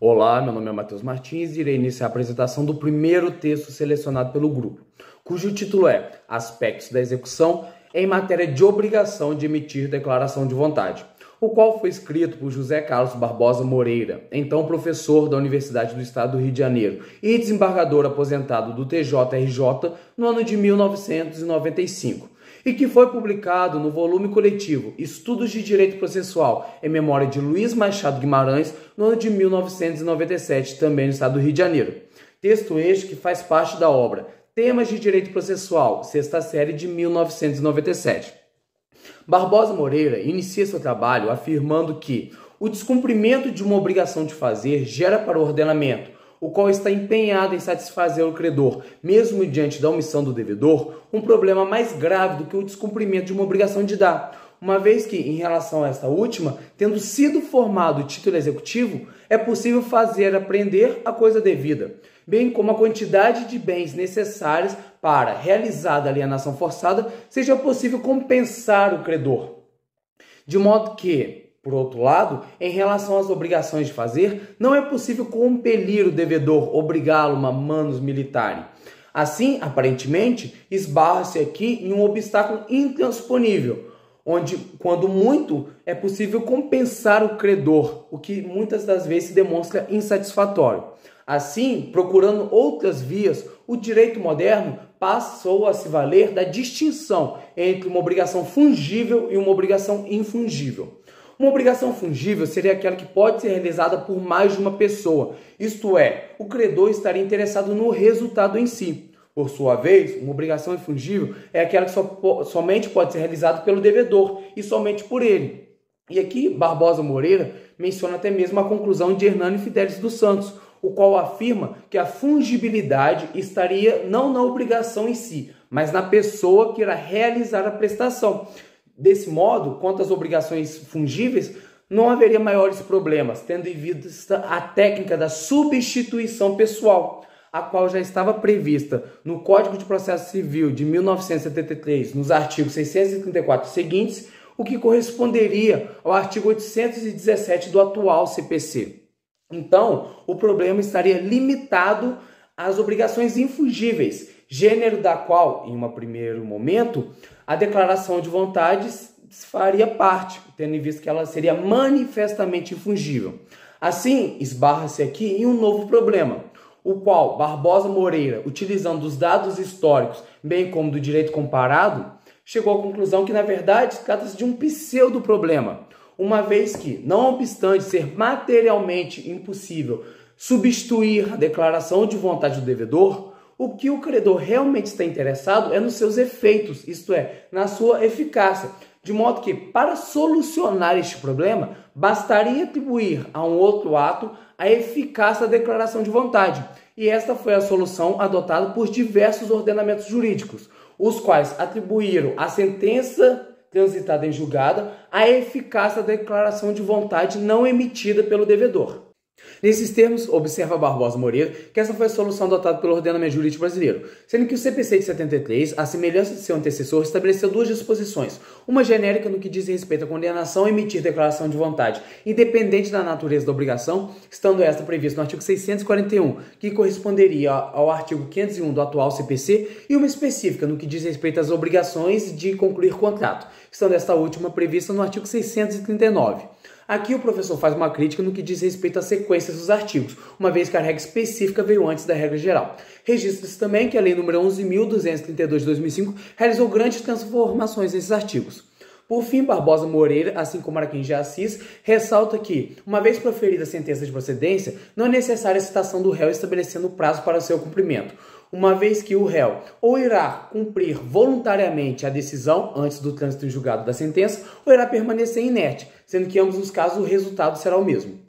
Olá, meu nome é Matheus Martins e irei iniciar a apresentação do primeiro texto selecionado pelo grupo, cujo título é Aspectos da Execução em matéria de obrigação de emitir declaração de vontade, o qual foi escrito por José Carlos Barbosa Moreira, então professor da Universidade do Estado do Rio de Janeiro e desembargador aposentado do TJRJ no ano de 1995. E que foi publicado no volume coletivo Estudos de Direito Processual em memória de Luiz Machado Guimarães no ano de 1997, também no estado do Rio de Janeiro. Texto este que faz parte da obra Temas de Direito Processual, sexta série de 1997. Barbosa Moreira inicia seu trabalho afirmando que o descumprimento de uma obrigação de fazer gera para o ordenamento, o qual está empenhado em satisfazer o credor, mesmo diante da omissão do devedor, um problema mais grave do que o descumprimento de uma obrigação de dar, uma vez que, em relação a esta última, tendo sido formado o título executivo, é possível fazer apreender a coisa devida, bem como a quantidade de bens necessários para, realizada a alienação forçada, seja possível compensar o credor. De modo que, por outro lado, em relação às obrigações de fazer, não é possível compelir o devedor, obrigá-lo a manus militari. Assim, aparentemente, esbarra-se aqui em um obstáculo intransponível, onde, quando muito, é possível compensar o credor, o que muitas das vezes se demonstra insatisfatório. Assim, procurando outras vias, o direito moderno passou a se valer da distinção entre uma obrigação fungível e uma obrigação infungível. Uma obrigação fungível seria aquela que pode ser realizada por mais de uma pessoa, isto é, o credor estaria interessado no resultado em si. Por sua vez, uma obrigação infungível é aquela que somente pode ser realizada pelo devedor e somente por ele. E aqui, Barbosa Moreira menciona até mesmo a conclusão de Hernani Fidelis dos Santos, o qual afirma que a fungibilidade estaria não na obrigação em si, mas na pessoa que irá realizar a prestação. Desse modo, quanto às obrigações fungíveis, não haveria maiores problemas, tendo em vista a técnica da substituição pessoal, a qual já estava prevista no Código de Processo Civil de 1973, nos artigos 634 seguintes, o que corresponderia ao artigo 817 do atual CPC. Então, o problema estaria limitado às obrigações infungíveis, gênero da qual, em um primeiro momento, a declaração de vontades faria parte, tendo em vista que ela seria manifestamente infungível. Assim, esbarra-se aqui em um novo problema, o qual Barbosa Moreira, utilizando os dados históricos, bem como do direito comparado, chegou à conclusão que, na verdade, trata-se de um pseudo-problema, uma vez que, não obstante ser materialmente impossível substituir a declaração de vontade do devedor, o que o credor realmente está interessado é nos seus efeitos, isto é, na sua eficácia. De modo que, para solucionar este problema, bastaria atribuir a um outro ato a eficácia da declaração de vontade. E esta foi a solução adotada por diversos ordenamentos jurídicos, os quais atribuíram à sentença transitada em julgada a eficácia da declaração de vontade não emitida pelo devedor. Nesses termos, observa Barbosa Moreira que essa foi a solução adotada pelo ordenamento jurídico brasileiro, sendo que o CPC de 73, à semelhança de seu antecessor, estabeleceu duas disposições, uma genérica no que diz respeito à condenação a emitir declaração de vontade, independente da natureza da obrigação, estando esta prevista no artigo 641, que corresponderia ao artigo 501 do atual CPC, e uma específica no que diz respeito às obrigações de concluir contrato, estando esta última prevista no artigo 639. Aqui o professor faz uma crítica no que diz respeito à sequência dos artigos, uma vez que a regra específica veio antes da regra geral. Registra-se também que a Lei nº 11.232 de 2005 realizou grandes transformações nesses artigos. Por fim, Barbosa Moreira, assim como Araquém de Assis, ressalta que, uma vez proferida a sentença de procedência, não é necessária a citação do réu estabelecendo o prazo para o seu cumprimento, uma vez que o réu ou irá cumprir voluntariamente a decisão antes do trânsito em julgado da sentença, ou irá permanecer inerte, sendo que em ambos os casos o resultado será o mesmo.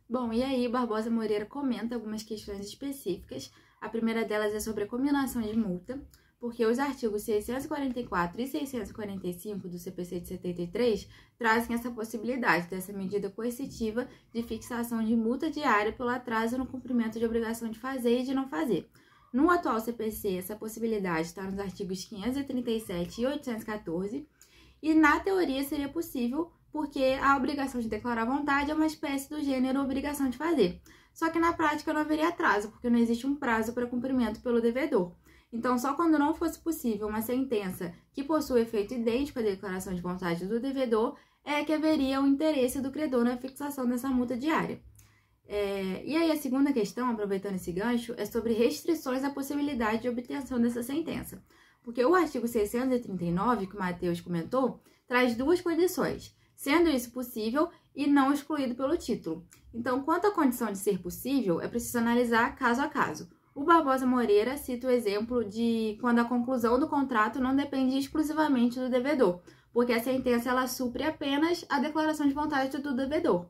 Bom, e aí Barbosa Moreira comenta algumas questões específicas. A primeira delas é sobre a cominação de multa, porque os artigos 644 e 645 do CPC de 73 trazem essa possibilidade dessa medida coercitiva de fixação de multa diária pelo atraso no cumprimento de obrigação de fazer e de não fazer. No atual CPC, essa possibilidade está nos artigos 537 e 814, e na teoria seria possível porque a obrigação de declarar vontade é uma espécie do gênero obrigação de fazer. Só que na prática não haveria atraso, porque não existe um prazo para cumprimento pelo devedor. Então, só quando não fosse possível uma sentença que possua efeito idêntico à declaração de vontade do devedor, é que haveria o interesse do credor na fixação dessa multa diária. E aí a segunda questão, aproveitando esse gancho, é sobre restrições à possibilidade de obtenção dessa sentença. Porque o artigo 639, que o Matheus comentou, traz duas condições, sendo isso possível e não excluído pelo título. Então, quanto à condição de ser possível, é preciso analisar caso a caso. O Barbosa Moreira cita o exemplo de quando a conclusão do contrato não depende exclusivamente do devedor, porque a sentença ela supre apenas a declaração de vontade do devedor.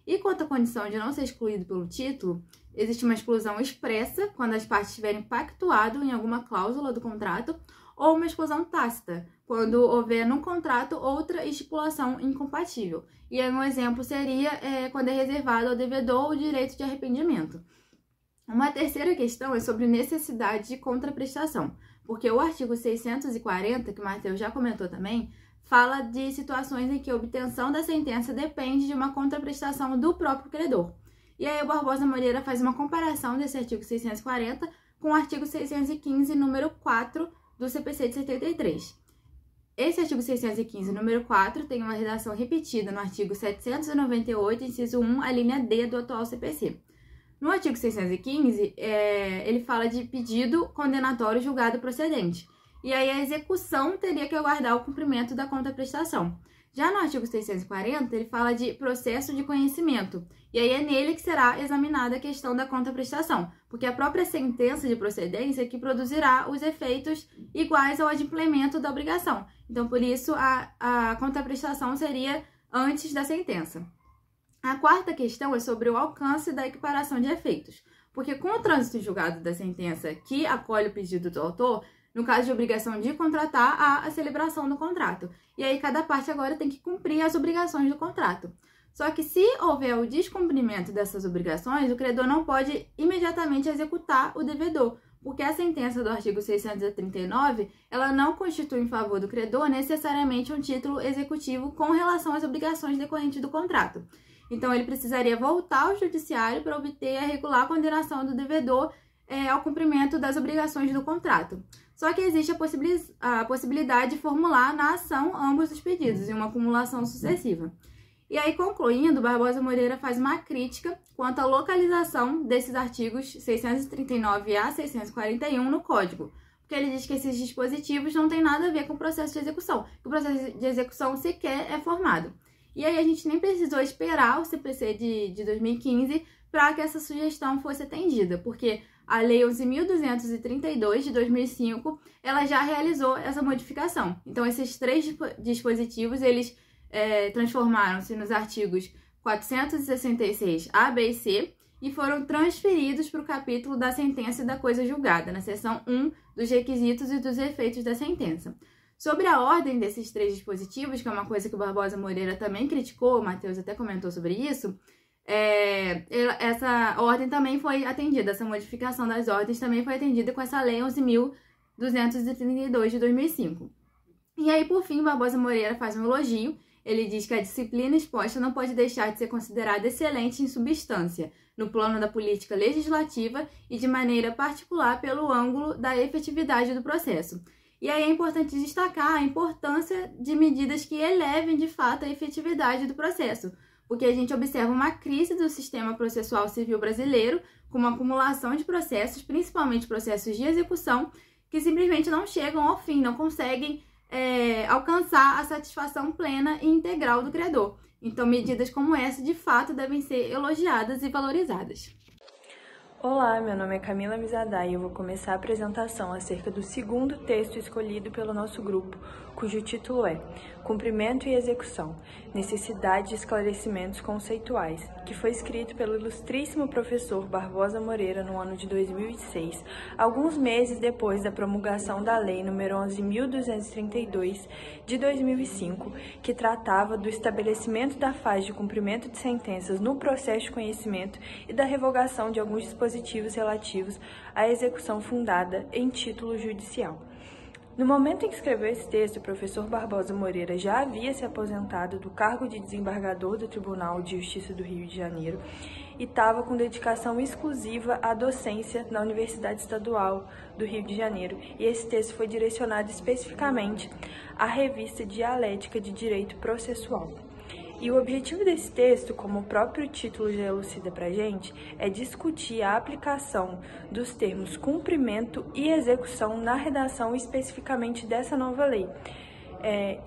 E quanto à condição de não ser excluído pelo título, existe uma exclusão expressa quando as partes tiverem pactuado em alguma cláusula do contrato, ou uma exclusão tácita, quando houver no contrato outra estipulação incompatível. E aí um exemplo seria quando é reservado ao devedor o direito de arrependimento. Uma terceira questão é sobre necessidade de contraprestação, porque o artigo 640, que o Matheus já comentou também, fala de situações em que a obtenção da sentença depende de uma contraprestação do próprio credor. E aí o Barbosa Moreira faz uma comparação desse artigo 640 com o artigo 615, número 4 do CPC de 73. Esse artigo 615, número 4, tem uma redação repetida no artigo 798, inciso 1, a linha D do atual CPC. No artigo 615, ele fala de pedido condenatório julgado procedente. E aí a execução teria que aguardar o cumprimento da contraprestação. Já no artigo 640, ele fala de processo de conhecimento. E aí é nele que será examinada a questão da contraprestação, porque a própria sentença de procedência é que produzirá os efeitos iguais ao adimplemento da obrigação. Então, por isso, a contraprestação seria antes da sentença. A quarta questão é sobre o alcance da equiparação de efeitos, porque com o trânsito julgado da sentença que acolhe o pedido do autor, no caso de obrigação de contratar, há a celebração do contrato. E aí cada parte agora tem que cumprir as obrigações do contrato. Só que se houver o descumprimento dessas obrigações, o credor não pode imediatamente executar o devedor, porque a sentença do artigo 639, ela não constitui em favor do credor necessariamente um título executivo com relação às obrigações decorrentes do contrato. Então, ele precisaria voltar ao judiciário para obter a regular condenação do devedor ao cumprimento das obrigações do contrato. Só que existe a possibilidade de formular na ação ambos os pedidos, em uma acumulação sucessiva. E aí, concluindo, Barbosa Moreira faz uma crítica quanto à localização desses artigos 639 a 641 no Código, porque ele diz que esses dispositivos não têm nada a ver com o processo de execução, que o processo de execução sequer é formado. E aí a gente nem precisou esperar o CPC de 2015 para que essa sugestão fosse atendida, porque a Lei 11.232 de 2005, ela já realizou essa modificação. Então, esses três dispositivos, eles transformaram-se nos artigos 466 A, B e C e foram transferidos para o capítulo da sentença e da coisa julgada, na seção 1 dos requisitos e dos efeitos da sentença. Sobre a ordem desses três dispositivos, que é uma coisa que o Barbosa Moreira também criticou, o Matheus até comentou sobre isso, essa ordem também foi atendida, essa modificação das ordens também foi atendida com essa Lei 11.232 de 2005. E aí, por fim, Barbosa Moreira faz um elogio. Ele diz que a disciplina exposta não pode deixar de ser considerada excelente em substância, no plano da política legislativa e de maneira particular pelo ângulo da efetividade do processo. E aí é importante destacar a importância de medidas que elevem, de fato, a efetividade do processo, porque a gente observa uma crise do sistema processual civil brasileiro, com uma acumulação de processos, principalmente processos de execução, que simplesmente não chegam ao fim, não conseguem alcançar a satisfação plena e integral do credor. Então, medidas como essa, de fato, devem ser elogiadas e valorizadas. Olá, meu nome é Camila Mizadai e eu vou começar a apresentação acerca do segundo texto escolhido pelo nosso grupo, cujo título é Cumprimento e Execução, Necessidade de Esclarecimentos Conceituais, que foi escrito pelo ilustríssimo professor Barbosa Moreira no ano de 2006, alguns meses depois da promulgação da Lei nº 11.232 de 2005, que tratava do estabelecimento da fase de cumprimento de sentenças no processo de conhecimento e da revogação de alguns dispositivos relativos à execução fundada em título judicial. No momento em que escreveu esse texto, o professor Barbosa Moreira já havia se aposentado do cargo de desembargador do Tribunal de Justiça do Rio de Janeiro e estava com dedicação exclusiva à docência na Universidade Estadual do Rio de Janeiro. E esse texto foi direcionado especificamente à revista Dialética de Direito Processual. E o objetivo desse texto, como o próprio título já elucida pra gente, é discutir a aplicação dos termos cumprimento e execução na redação especificamente dessa nova lei.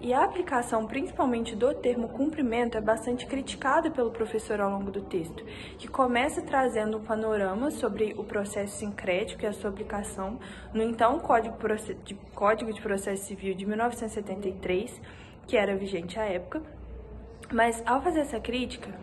E a aplicação, principalmente do termo cumprimento, é bastante criticada pelo professor ao longo do texto, que começa trazendo um panorama sobre o processo sincrético e a sua aplicação no então Código de Processo Civil de 1973, que era vigente à época. Mas, ao fazer essa crítica,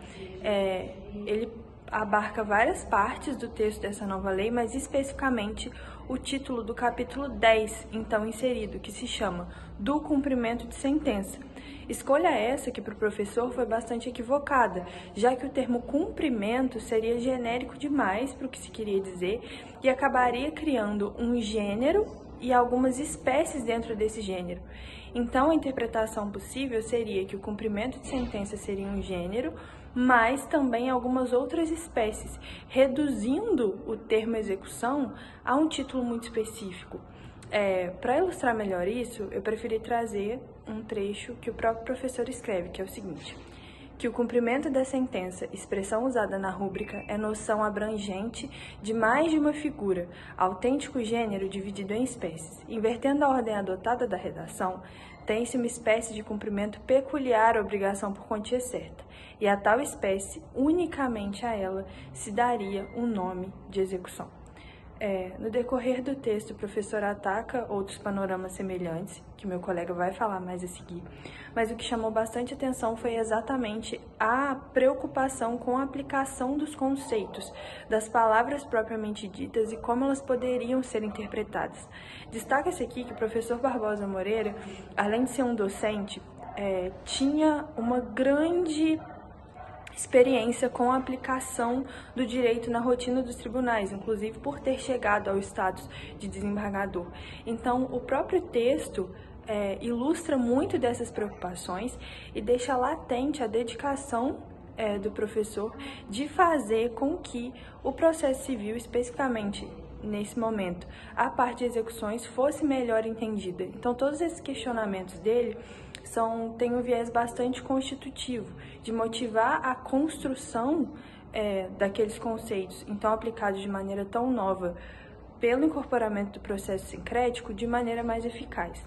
ele abarca várias partes do texto dessa nova lei, mas especificamente o título do capítulo 10, então inserido, que se chama Do Cumprimento de Sentença. Escolha essa que para o professor foi bastante equivocada, já que o termo cumprimento seria genérico demais para o que se queria dizer e acabaria criando um gênero e algumas espécies dentro desse gênero. Então, a interpretação possível seria que o cumprimento de sentença seria um gênero, mas também algumas outras espécies, reduzindo o termo execução a um título muito específico. Para ilustrar melhor isso, eu preferi trazer um trecho que o próprio professor escreve, que é o seguinte: que o cumprimento da sentença, expressão usada na rúbrica, é noção abrangente de mais de uma figura, autêntico gênero dividido em espécies. Invertendo a ordem adotada da redação, tem-se uma espécie de cumprimento peculiar à obrigação por quantia certa, e a tal espécie, unicamente a ela, se daria um nome de execução. No decorrer do texto, o professor ataca outros panoramas semelhantes, que meu colega vai falar mais a seguir, mas o que chamou bastante atenção foi exatamente a preocupação com a aplicação dos conceitos, das palavras propriamente ditas e como elas poderiam ser interpretadas. Destaca-se aqui que o professor Barbosa Moreira, além de ser um docente, tinha uma grande experiência com a aplicação do direito na rotina dos tribunais, inclusive por ter chegado ao status de desembargador. Então, o próprio texto ilustra muito dessas preocupações e deixa latente a dedicação do professor de fazer com que o processo civil, especificamente nesse momento, a parte de execuções, fosse melhor entendida. Então, todos esses questionamentos dele têm um viés bastante constitutivo, de motivar a construção daqueles conceitos, então aplicados de maneira tão nova, pelo incorporamento do processo sincrético, de maneira mais eficaz.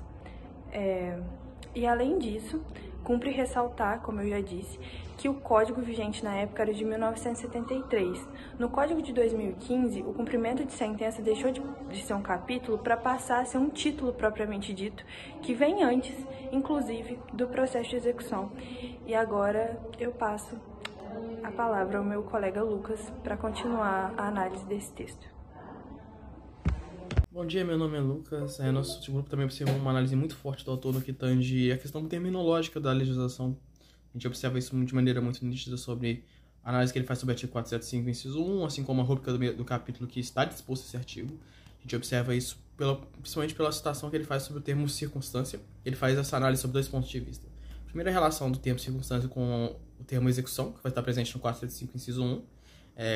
E além disso, cumpre ressaltar, como eu já disse, que o código vigente na época era de 1973. No código de 2015, o cumprimento de sentença deixou de ser um capítulo para passar a ser um título propriamente dito, que vem antes, inclusive, do processo de execução. E agora eu passo a palavra ao meu colega Lucas para continuar a análise desse texto. Bom dia, meu nome é Lucas. Nosso grupo também observou uma análise muito forte do autor no que tange a questão terminológica da legislação. A gente observa isso de maneira muito nítida sobre a análise que ele faz sobre o artigo 475, inciso 1, assim como a rúbrica do capítulo que está disposto esse artigo. A gente observa isso principalmente pela citação que ele faz sobre o termo circunstância. Ele faz essa análise sobre dois pontos de vista. A primeira, a relação do termo circunstância com o termo execução, que vai estar presente no 475, inciso 1.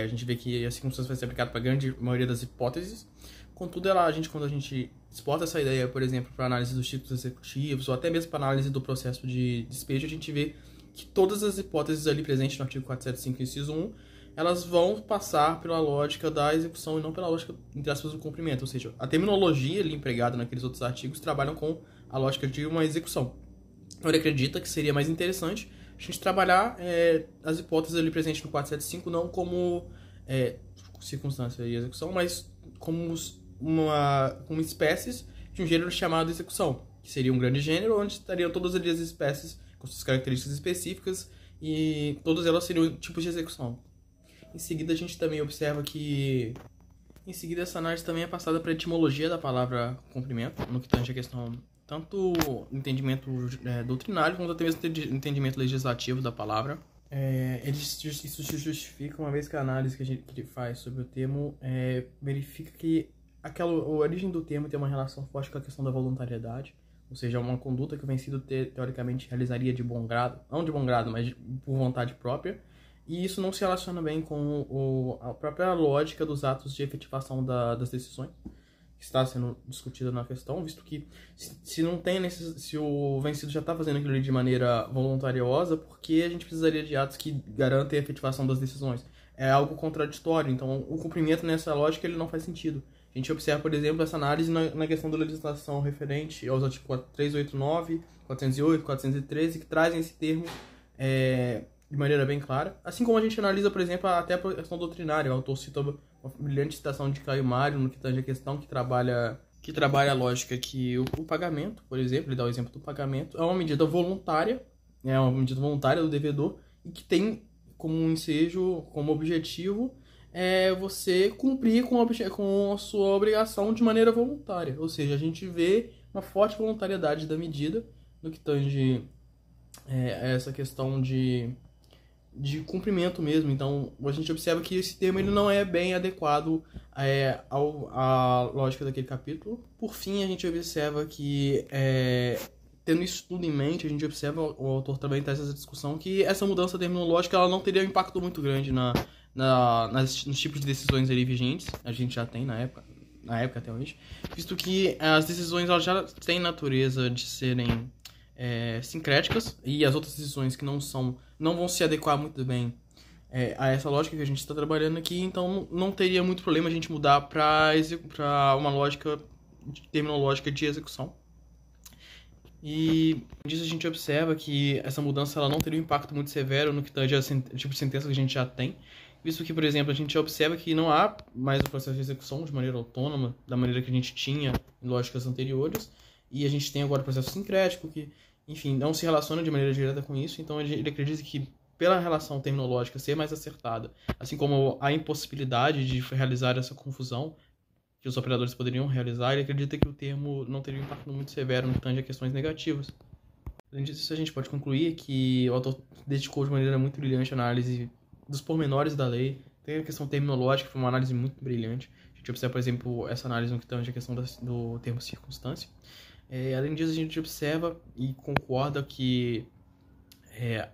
A gente vê que a circunstância vai ser aplicada para a grande maioria das hipóteses. Contudo, quando a gente exporta essa ideia, por exemplo, para análise dos títulos executivos, ou até mesmo para análise do processo de despejo, a gente vê que todas as hipóteses ali presentes no artigo 475, inciso 1, elas vão passar pela lógica da execução e não pela lógica, entre aspas, do cumprimento. Ou seja, a terminologia ali empregada naqueles outros artigos trabalham com a lógica de uma execução. Ele acredita que seria mais interessante a gente trabalhar as hipóteses ali presentes no 475 não como circunstância e execução, mas como espécies de um gênero chamado execução, que seria um grande gênero onde estariam todas as espécies com suas características específicas e todas elas seriam tipos de execução. Em seguida, a gente também observa que essa análise também é passada para a etimologia da palavra cumprimento, no que tange a questão tanto entendimento doutrinário quanto até mesmo entendimento legislativo da palavra. Isso se justifica uma vez que a análise que ele faz sobre o termo verifica que a origem do termo tem uma relação forte com a questão da voluntariedade, ou seja, uma conduta que o vencido teoricamente realizaria de bom grado, não de bom grado, mas por vontade própria, e isso não se relaciona bem com a própria lógica dos atos de efetivação das decisões que está sendo discutida na questão, visto que se o vencido já está fazendo aquilo de maneira voluntariosa, por que a gente precisaria de atos que garantem a efetivação das decisões? É algo contraditório, então o cumprimento nessa lógica ele não faz sentido. A gente observa, por exemplo, essa análise na questão da legislação referente aos artigos 389, 408, 413, que trazem esse termo de maneira bem clara. Assim como a gente analisa, por exemplo, até a questão doutrinária. O autor cita uma brilhante citação de Caio Mário no que tange a questão que trabalha a lógica que o pagamento, por exemplo, ele dá o exemplo do pagamento, é uma medida voluntária, do devedor, e que tem como ensejo, como objetivo, você cumprir com a sua obrigação de maneira voluntária. Ou seja, a gente vê uma forte voluntariedade da medida no que tange essa questão de cumprimento mesmo. Então, a gente observa que esse termo ele não é bem adequado à lógica daquele capítulo. Por fim, a gente observa que, tendo isso tudo em mente, a gente observa, o autor também traz essa discussão, que essa mudança terminológica ela não teria um impacto muito grande nos tipos de decisões ali vigentes, a gente já tem na época até hoje, visto que as decisões elas já têm natureza de serem sincréticas, e as outras decisões que não vão se adequar muito bem a essa lógica que a gente está trabalhando aqui, então não teria muito problema a gente mudar para uma lógica terminológica de execução. E disso a gente observa que essa mudança ela não teria um impacto muito severo no que tange o tipo de sentença que a gente já tem, visto que, por exemplo, a gente observa que não há mais o processo de execução de maneira autônoma, da maneira que a gente tinha em lógicas anteriores, e a gente tem agora o processo sincrético, que, enfim, não se relaciona de maneira direta com isso, então ele acredita que, pela relação terminológica ser mais acertada, assim como a impossibilidade de realizar essa confusão que os operadores poderiam realizar, ele acredita que o termo não teria um impacto muito severo no que tange a questões negativas. Além disso, a gente pode concluir que o autor dedicou de maneira muito brilhante a análise dos pormenores da lei. Tem a questão terminológica, que foi uma análise muito brilhante. A gente observa, por exemplo, essa análise no que tange a questão do termo circunstância. Além disso, a gente observa e concorda que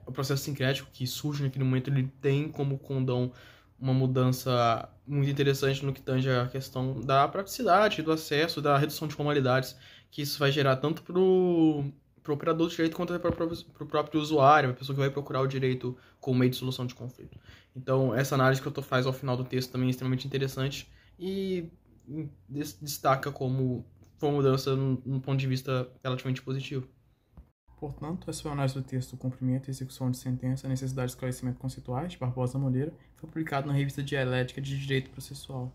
o processo sincrético que surge naquele momento, ele tem como condão uma mudança muito interessante no que tange a questão da praticidade, do acesso, da redução de formalidades, que isso vai gerar tanto para o operador do direito quanto para o próprio usuário, a pessoa que vai procurar o direito como meio de solução de conflito. Então, essa análise que o autor faz ao final do texto também é extremamente interessante e destaca como uma mudança num ponto de vista relativamente positivo. Portanto, essa foi a análise do texto do Cumprimento e Execução de Sentença, Necessidade de Esclarecimento Conceituais, de Barbosa Moreira, foi publicado na Revista Dialética de Direito Processual.